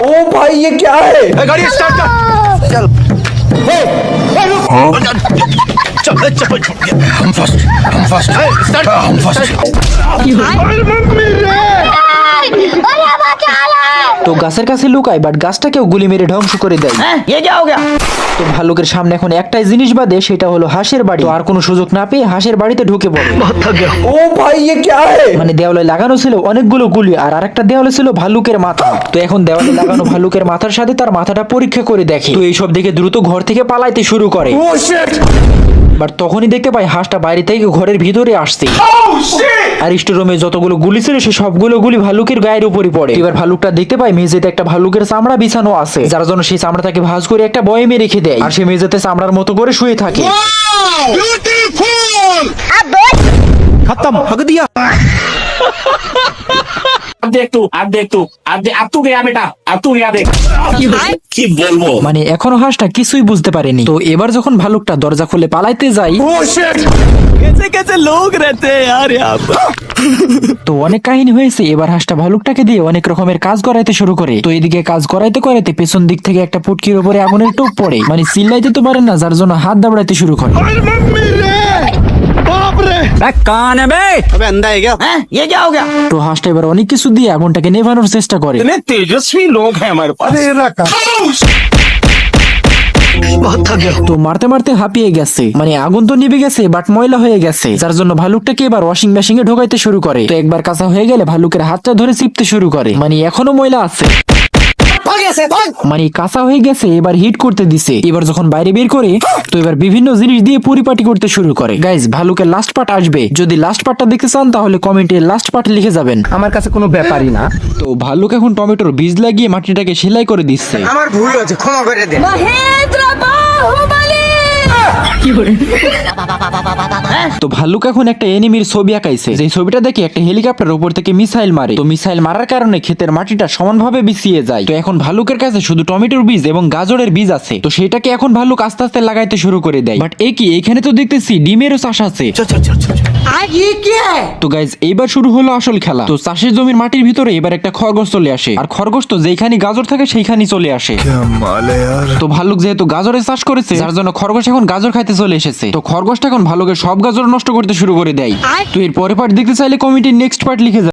ओ भाई ये क्या है? गाड़ी स्टार्ट कर। चल हम फर्स्ट তো গাছের কাছে লুকায়, বাট গাছটাকেও গুলি মেরে ধ্বংস করে দেয়। ये क्या हो गया? তো ভালুকের সামনে এখন একটাই জিনিস বাদে, সেটা হলো হাঁসের বাড়ি। তো আর কোনো সুযোগ না পেয়ে হাঁসের বাড়িতে ঢুকে পড়ে। ओ भाई ये क्या है? মানে দেওয়ালে লাগানো ছিল অনেকগুলো গুলি, আর আরেকটা দেওয়ালে ছিল ভালুকের মাথা। তো এখন দেওয়ালে লাগানো ভালুকের মাথার সাথে তার মাথাটা পরীক্ষা করে দেখে। তো এইসব দেখে দ্রুত ঘর থেকে পালাইতে শুরু করে। Oh shit! বাট তখনই দেখতে পায় হাঁসটা বাইরে থেকে ঘরের ভিতরে আসছে। আর স্টোরুমে যতগুলো গুলি ছিল সে সবগুলো গুলি ভালুকের গায়ের উপরই পড়ে। এবার ভালুকটা দেখতে পায় মেঝেতে একটা ভালুকের চামড়া বিছানো আছে, যার জন্য সেই চামড়াটাকে ভাঁজ করে একটা বয়মে রেখে দেয়। আর সে মেঝেতে চামড়ার মতো করে শুয়ে থাকে। खत्म हक दिया। अब तू गया बेटा, अब तू गया देख की बोलबो। মানে এখনো হাঁসটা কিছুই বুঝতে পারেনি। তো এবার যখন ভালুকটা দরজা খুলে পালাইতে যায়, Oh shit! कैसे कैसे लोग रहते हैं यार यहाँ पर। তো অনেক কাহিনী হয়েছে। এবার হাঁসটা ভালুকটাকে দিয়ে অনেক রকমের কাজ করাইতে শুরু করে। তো এদিকে কাজ করাইতে করাইতে পেছন দিক থেকে একটা পুটকির উপরে আগুনের টোপ পড়ে। মানে চিল্লাইতে তো পারে না, যার জন্য হাত দাবড়াইতে শুরু করে। कौन है बे? अबे अंधा है क्या? ये क्या हो गया? তো হাঁসটা এবার অনেক কিছু দিয়ে আগুনটাকে নেভানোর চেষ্টা করে। इतने तेजस्वी लोग हैं हमारे पास। बहुत थक गया। তো মারতে মারতে হাঁপিয়ে গেছে। মানে আগুন তো নিভে গেছে, বাট ময়লা হয়ে গেছে, যার জন্য ভালুকটাকে এবার ওয়াশিং মেশিনে ঢোকাইতে শুরু করে। তো একবার কাঁচা হয়ে গেলে ভালুকের হাতটা ধরে চিপতে শুরু করে। মানে এখনো ময়লা আছে, মানে কাঁচা হয়ে গেছে। এবার হিট করতে দিছে। এবার যখন বাইরে বের করে, তো এবার বিভিন্ন জিনিস দিয়ে পরিপাটি করতে শুরু করে। গাইজ, ভালুকের লাস্ট পার্ট আসবে। যদি লাস্ট পার্টটা দেখতে চান তাহলে কমেন্টে লাস্ট পার্ট লিখে যাবেন। আমার কাছে কোনো ব্যাপারই না। তো ভালুক এখন টমেটোর বীজ লাগিয়ে মাটিটাকে সেলাই করে দিচ্ছে। আমার ভুল হয়েছে, ক্ষমা করে দে। महेंद्र बाहुबली। তো ভালুক এখন একটা এনিমির ছবি আঁকাইছে। যে ছবিটা দেখে একটা হেলিকপ্টার উপর থেকে মিসাইল মারে। তো মিসাইল মারার কারণে ক্ষেতের মাটিটা সমানভাবে বিছিয়ে যায়। তো এখন ভালুকের কাছে শুধু টমেটোর বীজ এবং গাজরের বীজ আছে। তো সেটাকে এখন ভালুক আস্তে আস্তে লাগাইতে শুরু করে দেয়। বাট কি এখানে তো দেখতেছি ডিমেরও চাষ আছে। তো গাইজ, এইবার শুরু হলো আসল খেলা। তো চাষের জমির মাটির ভিতরে এবার একটা খরগোশ চলে আসে। আর খরগোশ তো যেখানে গাজর থাকে সেইখানে চলে আসে। তো ভালুক যেহেতু গাজরের চাষ করেছে, যার জন্য খরগোশ এখন গাজর খাইতে চলে এসেছে। তো খরগোশটা এখন ভালুকের সব গাজর নষ্ট করতে শুরু করে দেয়। তো এর পরের পার্ট দেখতে চাইলে কমেন্টে নেক্সট পার্ট লিখে যাবে।